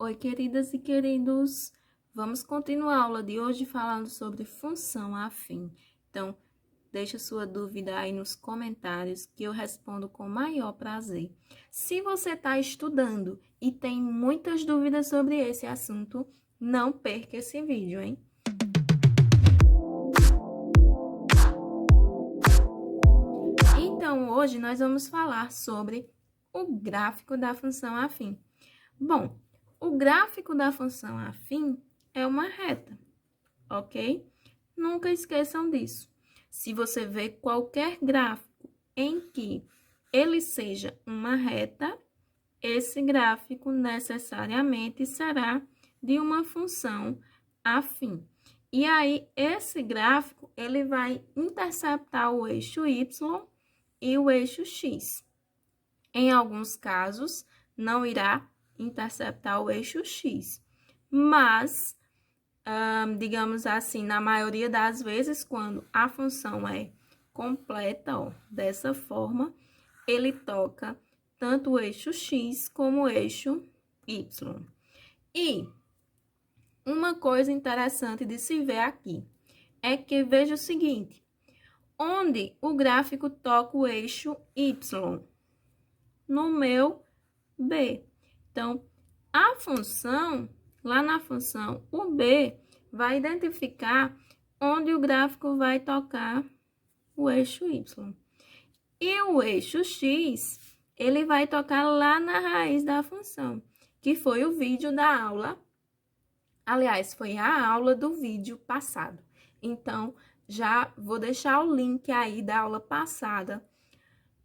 Oi, queridas e queridos! Vamos continuar a aula de hoje falando sobre função afim. Então, deixa sua dúvida aí nos comentários que eu respondo com o maior prazer. Se você está estudando e tem muitas dúvidas sobre esse assunto, não perca esse vídeo, hein? Então, hoje nós vamos falar sobre o gráfico da função afim. Bom, o gráfico da função afim é uma reta, ok? Nunca esqueçam disso. Se você vê qualquer gráfico em que ele seja uma reta, esse gráfico necessariamente será de uma função afim. E aí, esse gráfico, ele vai interceptar o eixo Y e o eixo X. Em alguns casos, não irá interceptar o eixo X, mas, digamos assim, na maioria das vezes, quando a função é completa, ó, dessa forma, ele toca tanto o eixo X como o eixo Y. E uma coisa interessante de se ver aqui é que veja o seguinte, onde o gráfico toca o eixo Y? No meu B. Então, a função, lá na função, o B vai identificar onde o gráfico vai tocar o eixo Y. E o eixo X, ele vai tocar lá na raiz da função, que foi o vídeo da aula. Aliás, foi a aula do vídeo passado. Então, já vou deixar o link aí da aula passada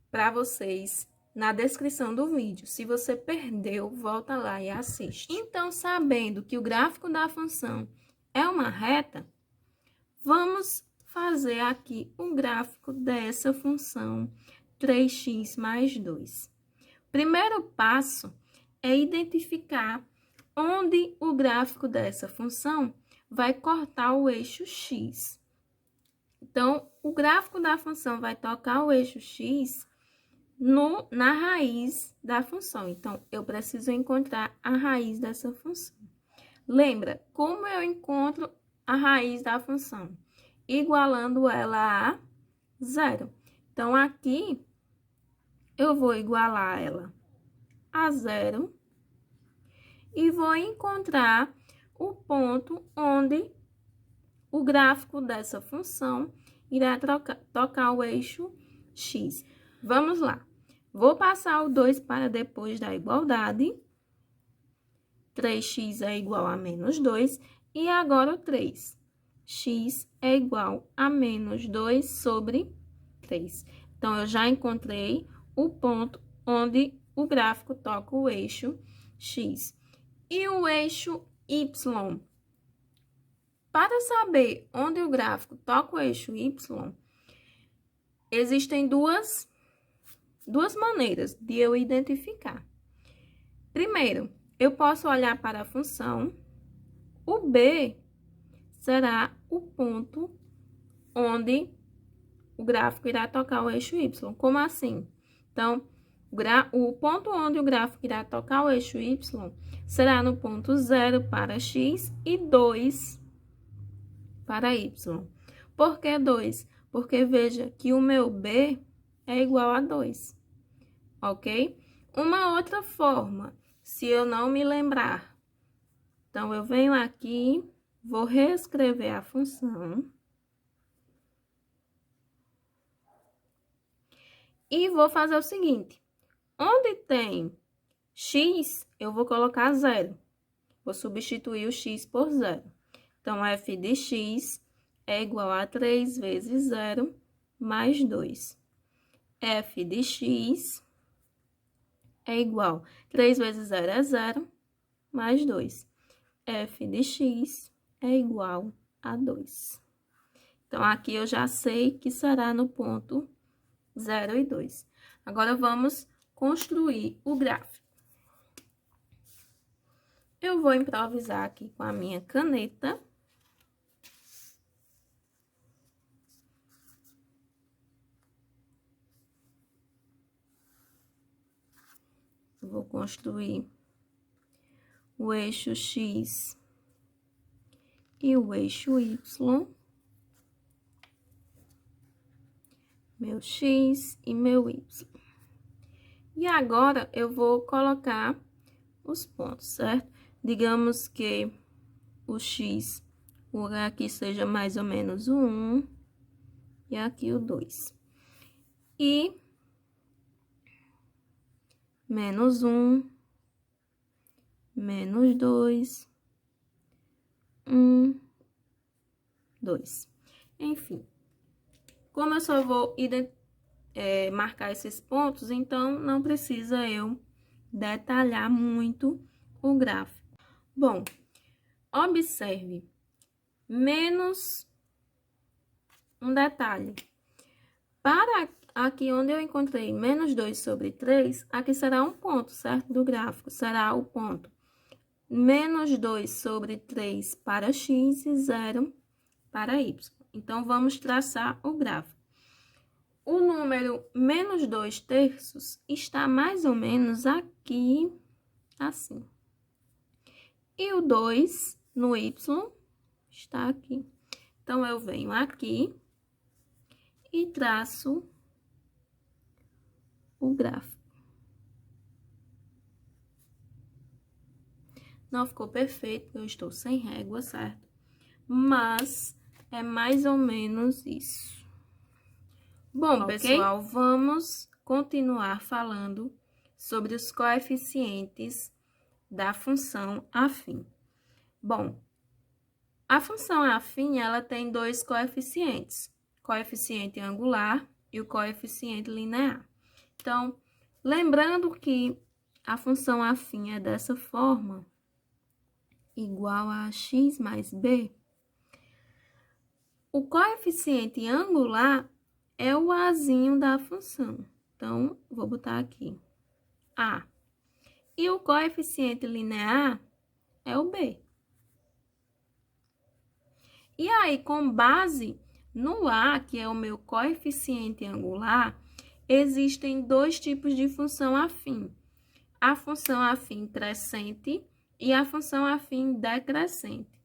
para vocês na descrição do vídeo. Se você perdeu, volta lá e assiste. Então, sabendo que o gráfico da função é uma reta, vamos fazer aqui o gráfico dessa função 3x mais 2. Primeiro passo é identificar onde o gráfico dessa função vai cortar o eixo x. Então, o gráfico da função vai tocar o eixo x na raiz da função. Então, eu preciso encontrar a raiz dessa função. Lembra, como eu encontro a raiz da função? Igualando ela a zero. Então, aqui, eu vou igualar ela a zero e vou encontrar o ponto onde o gráfico dessa função irá tocar o eixo x. Vamos lá. Vou passar o 2 para depois da igualdade. 3x é igual a menos 2. E agora o 3. X é igual a menos 2 sobre 3. Então, eu já encontrei o ponto onde o gráfico toca o eixo x. E o eixo y? Para saber onde o gráfico toca o eixo y, existem duas maneiras de eu identificar. Primeiro, eu posso olhar para a função. O B será o ponto onde o gráfico irá tocar o eixo Y. Como assim? Então, o ponto onde o gráfico irá tocar o eixo Y será no ponto 0 para X e 2 para Y. Por que 2? Porque veja que o meu B é igual a 2. Ok? Uma outra forma, se eu não me lembrar. Então, eu venho aqui, vou reescrever a função. E vou fazer o seguinte. Onde tem x, eu vou colocar 0. Vou substituir o x por 0. Então, f de x é igual a 3 vezes 0 mais 2. F de x é igual a 3 vezes 0 é 0, mais 2. F de x é igual a 2. Então, aqui eu já sei que será no ponto 0 e 2. Agora, vamos construir o gráfico. Eu vou improvisar aqui com a minha caneta. Vou construir o eixo X e o eixo Y, meu X e meu Y. E agora, eu vou colocar os pontos, certo? Digamos que o X, aqui seja mais ou menos o 1 e aqui o 2. E menos 1, menos 2, 1, 2. Enfim, como eu só vou marcar esses pontos, então não precisa eu detalhar muito o gráfico. Bom, observe, menos um detalhe. Para aqui onde eu encontrei menos 2 sobre 3, aqui será um ponto, certo? Do gráfico, será o ponto menos 2 sobre 3 para x e 0 para y. Então, vamos traçar o gráfico. O número menos 2/3 está mais ou menos aqui, assim. E o 2 no y está aqui. Então, eu venho aqui e traço o gráfico. Não ficou perfeito, eu estou sem régua, certo? Mas é mais ou menos isso. Bom, okay? Pessoal, vamos continuar falando sobre os coeficientes da função afim. Bom, a função afim, ela tem dois coeficientes, coeficiente angular e o coeficiente linear. Então, lembrando que a função afim é dessa forma, igual a x mais b, o coeficiente angular é o azinho da função. Então, vou botar aqui a. E o coeficiente linear é o b. E aí, com base no a, que é o meu coeficiente angular, existem dois tipos de função afim. A função afim crescente e a função afim decrescente.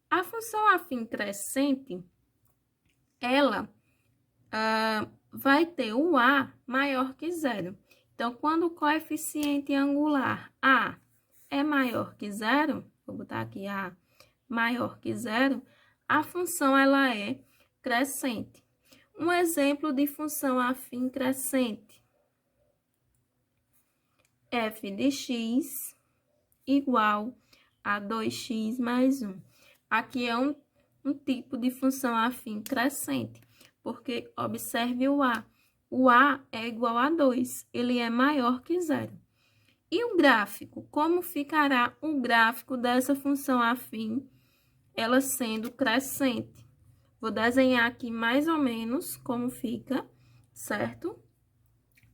A função afim crescente, ela vai ter o a maior que zero. Então, quando o coeficiente angular a é maior que zero, vou botar aqui a maior que zero, a função ela é crescente. Um exemplo de função afim crescente, f de x igual a 2x mais 1. Aqui é um tipo de função afim crescente, porque observe o a. O a é igual a 2, ele é maior que zero. E o gráfico? Como ficará o gráfico dessa função afim, ela sendo crescente? Vou desenhar aqui mais ou menos como fica, certo?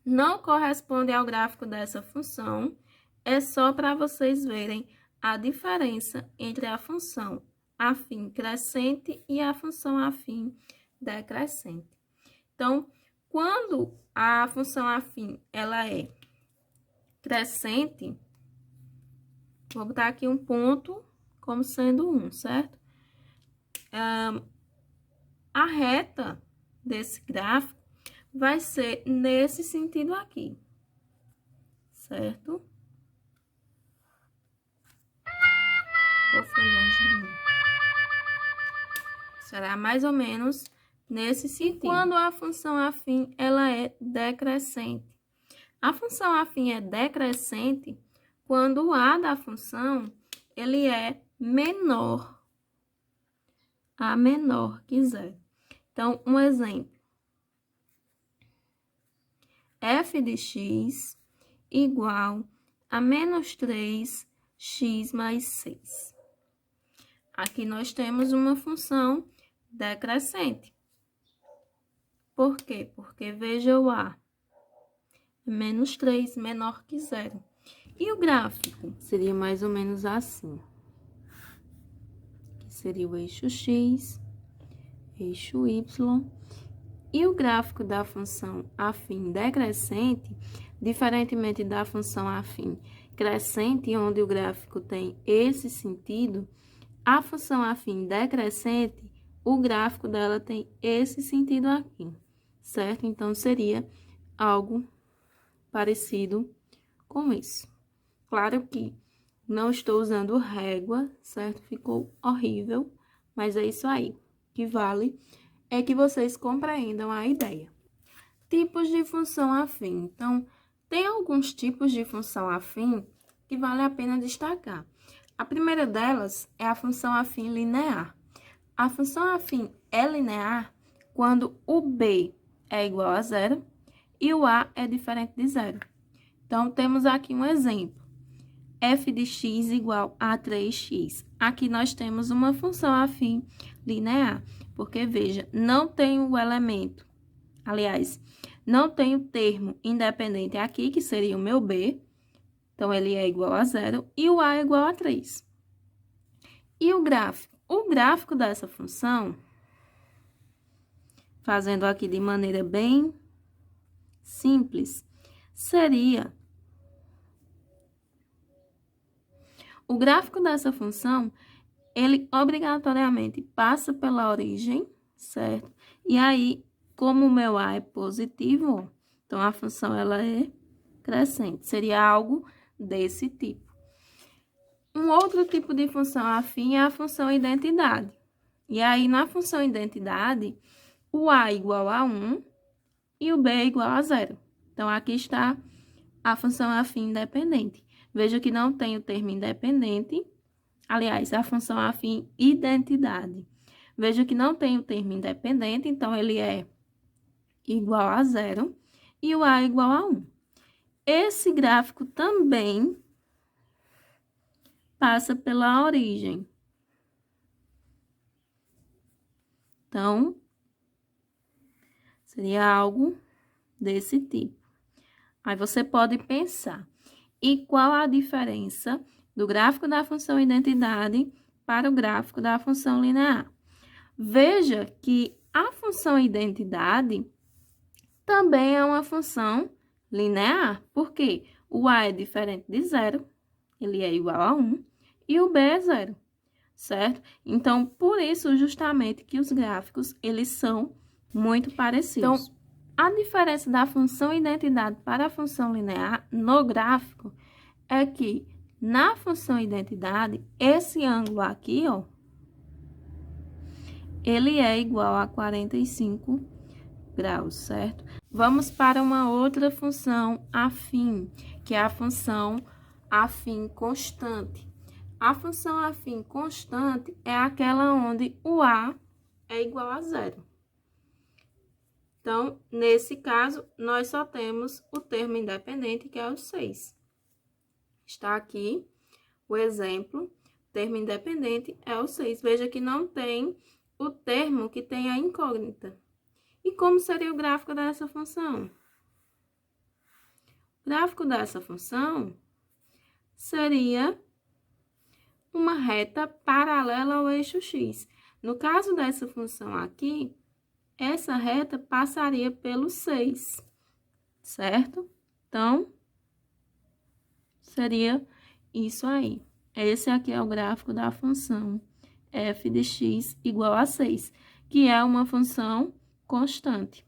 Não corresponde ao gráfico dessa função, é só para vocês verem a diferença entre a função afim crescente e a função afim decrescente. Então, quando a função afim ela é crescente, vou botar aqui um ponto como sendo 1, certo? A reta desse gráfico vai ser nesse sentido aqui, certo? Ou foi longe de mim? Será mais ou menos nesse sentido. E quando a função afim ela é decrescente? A função afim é decrescente quando o a da função ele é menor que zero. Então, um exemplo. F de x igual a menos 3x mais 6. Aqui nós temos uma função decrescente. Por quê? Porque veja o a. Menos 3, menor que zero. E o gráfico? Seria mais ou menos assim. Aqui seria o eixo x, eixo y. E o gráfico da função afim decrescente, diferentemente da função afim crescente, onde o gráfico tem esse sentido, a função afim decrescente, o gráfico dela tem esse sentido aqui, certo? Então, seria algo parecido com isso. Claro que não estou usando régua, certo? Ficou horrível, mas é isso aí. O que vale é que vocês compreendam a ideia. Tipos de função afim. Então, tem alguns tipos de função afim que vale a pena destacar. A primeira delas é a função afim linear. A função afim é linear quando o B é igual a zero e o A é diferente de zero. Então, temos aqui um exemplo. F de x igual a 3x. Aqui nós temos uma função afim linear, porque, veja, não tem o elemento, aliás, não tem o termo independente aqui, que seria o meu B, então, ele é igual a zero, e o A é igual a 3. E o gráfico? O gráfico dessa função, fazendo aqui de maneira bem simples, seria... O gráfico dessa função, ele obrigatoriamente passa pela origem, certo? E aí, como o meu A é positivo, então a função ela é crescente. Seria algo desse tipo. Um outro tipo de função afim é a função identidade. E aí, na função identidade, o A é igual a 1 e o B é igual a 0. Então, aqui está a função afim independente. Veja que não tem o termo independente, aliás, a função afim identidade. Veja que não tem o termo independente, então ele é igual a 0 e o A é igual a 1. Esse gráfico também passa pela origem. Então, seria algo desse tipo. Aí você pode pensar. E qual a diferença do gráfico da função identidade para o gráfico da função linear? Veja que a função identidade também é uma função linear, porque o A é diferente de 0, ele é igual a 1, e o B é 0, certo? Então, por isso, justamente, que os gráficos, eles são muito parecidos. Então, a diferença da função identidade para a função linear no gráfico é que na função identidade, esse ângulo aqui, ó, ele é igual a 45 graus, certo? Vamos para uma outra função afim, que é a função afim constante. A função afim constante é aquela onde o A é igual a 0. Então, nesse caso, nós só temos o termo independente, que é o 6. Está aqui o exemplo, o termo independente é o 6. Veja que não tem o termo que tem a incógnita. E como seria o gráfico dessa função? O gráfico dessa função seria uma reta paralela ao eixo x. No caso dessa função aqui, essa reta passaria pelo 6, certo? Então, seria isso aí. Esse aqui é o gráfico da função f de x igual a 6, que é uma função constante.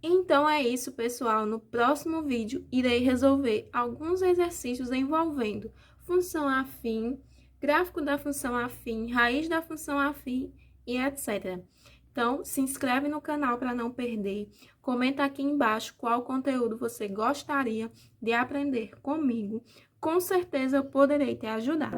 Então, é isso, pessoal. No próximo vídeo, irei resolver alguns exercícios envolvendo função afim, gráfico da função afim, raiz da função afim e etc. Então, se inscreve no canal para não perder. Comenta aqui embaixo qual conteúdo você gostaria de aprender comigo. Com certeza eu poderei te ajudar.